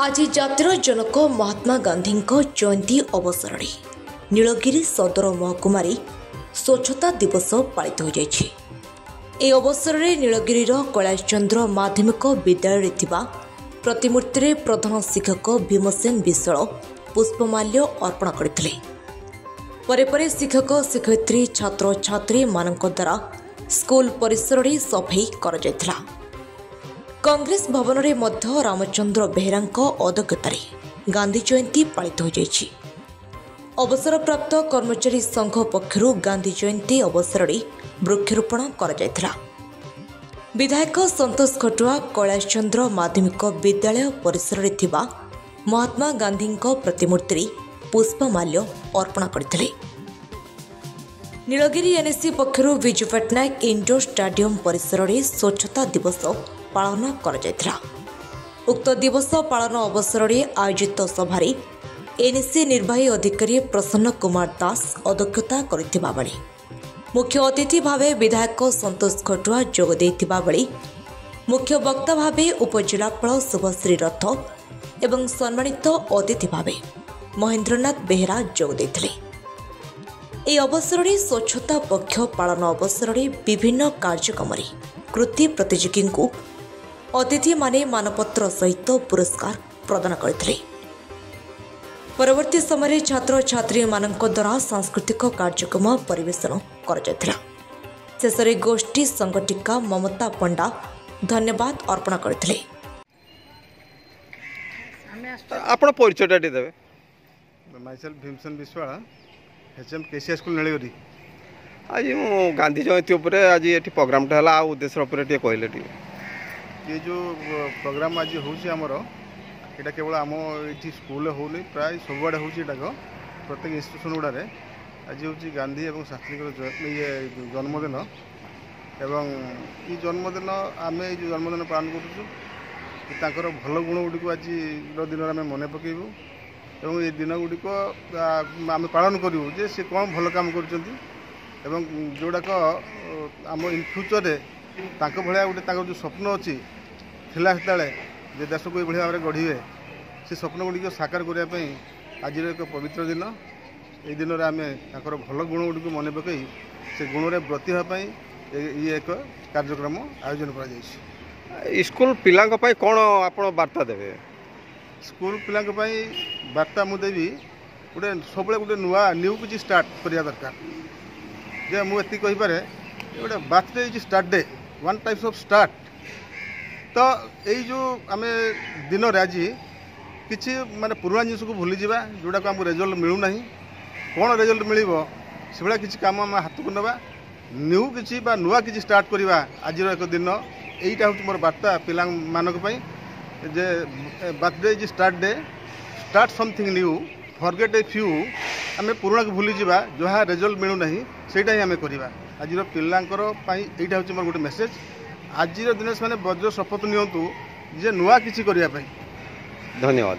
आज जातिर जनक महात्मा गांधी जयंती अवसर में नीलगिरी सदर महकुमारी स्वच्छता दिवस पालित हो जाइछि। ए अवसर में नीलगिरी कैलाशचंद्र माध्यमिक विद्यालय प्रतिमूर्ति रे प्रधान शिक्षक भीमसेन विश्वाल पुष्पमाल्य अर्पण करथिले। परे परे शिक्षक शिक्षयित्री छात्र छात्री मानक द्वारा स्कूल परिसर में सफाई कर जायथिला। कांग्रेस भवन में मध्य रामचंद्र बेहेरा अध्यक्षतार गांधी जयंती पालित हो जाइछि। अवसरप्राप्त कर्मचारी संघ पक्षरु गांधी जयंती अवसर में वृक्षरोपण कर जायथिला। विधायक संतोष खटुआ कैलाशचंद्र माध्यमिक विद्यालय परिसर में थिबा महात्मा गांधी प्रतिमूर्ति पुष्पमाल्य अर्पण करथिले। नीलगिरी एनएससी पक्षरु विजु पट्टनायक इंडोर स्टाडियम परिसर में स्वच्छता दिवस पालन कर जायथिला। उक्त दिवस पालन अवसर में आयोजित सभारे एनएससी निर्वाही अधिकारी प्रसन्न कुमार दास अध्यक्षता करथिबा बेले मुख्य अतिथि भावे विधायक संतोष खटुआ जोग देथिबा बेले मुख्य वक्ता भावे उपजिलापाल शुभश्री रथ एवं सम्मानित अतिथि भावे महेंद्रनाथ बेहेरा जोग देथिले। ए अवसर में स्वच्छता पक्ष पालन अवसर में विभिन्न कार्यक्रम कृति प्रतियोगी को अतिथि माने मानपत्र सहित पुरस्कार प्रदान करथिले। परवर्ती समय छात्र छात्री मानक द्वारा सांस्कृतिक कार्यक्रम परिवेशन कर जायथिला। शेषरे गोष्ठी संगठिका ममता पंडा धन्यवाद अर्पण करथिले। आपण परिचय देबे। Myself Bhimsen Biswal HM KCR school Nilgiri. आज गांधी जयंती उपर आज ये प्रोग्राम है उद्देश्य उपर कहले ये जो प्रोग्राम आज होउछि हमर एटा केवल आम ये स्कूल होनी प्राय सबुआड़े होगा प्रत्येक इन्स्टिट्यूशन गुड़े आज हूँ गांधी और शास्त्री ये जन्मदिन एवं ये जन्मदिन आम ये जन्मदिन पालन कर भल गुण गुड़िक आज दिन आम मन पकेबू और ये दिन गुड़िक आम पालन करूँ जे सी कौन भल काम कर जोड़ाक आम इन फ्यूचर भाया गोटे जो स्वप्न अच्छी थिला सेतबेले जे देश को यह भाव में गढ़े से स्वप्न गुड़िक साकार करने आज एक पवित्र दिन ये दिन में आम भल गुण गुड़िक मन पकई से गुण में ब्रती होगापी ये एक कार्यक्रम आयोजन कर स्कूल पिला कौन आप वार्ता देवे? स्कूल पिला वार्ता मुझे गोटे सब गोटे नुआ न्यू किसी स्टार्ट करने दरकार जे मुझे कहीपे गोटे birthday is start day one types of start तो यही जो आम दिन आज किसी माने पुराना जिनस को भूली जावा जोड़ा को हमको रिजल्ट मिलूना कौन रिजल्ट मिल से भाया किसी काम आम हाथ को नवा न्यू किसी नुआ किसी स्टार्ट करवा आज एक दिन यहीटा हूँ मोर वार्ता पिला मानक जे birthday is start day start something new forget a few आम पुराना को भूली जावा जहाँ रिजल्ट मिलूना सेटा ही आम करवा आज पिलांकर यहीटा हूँ मोर गोटे मेसेज आज दिन से वज्र शपथ नियंतु जे नुआ किसी करने। धन्यवाद।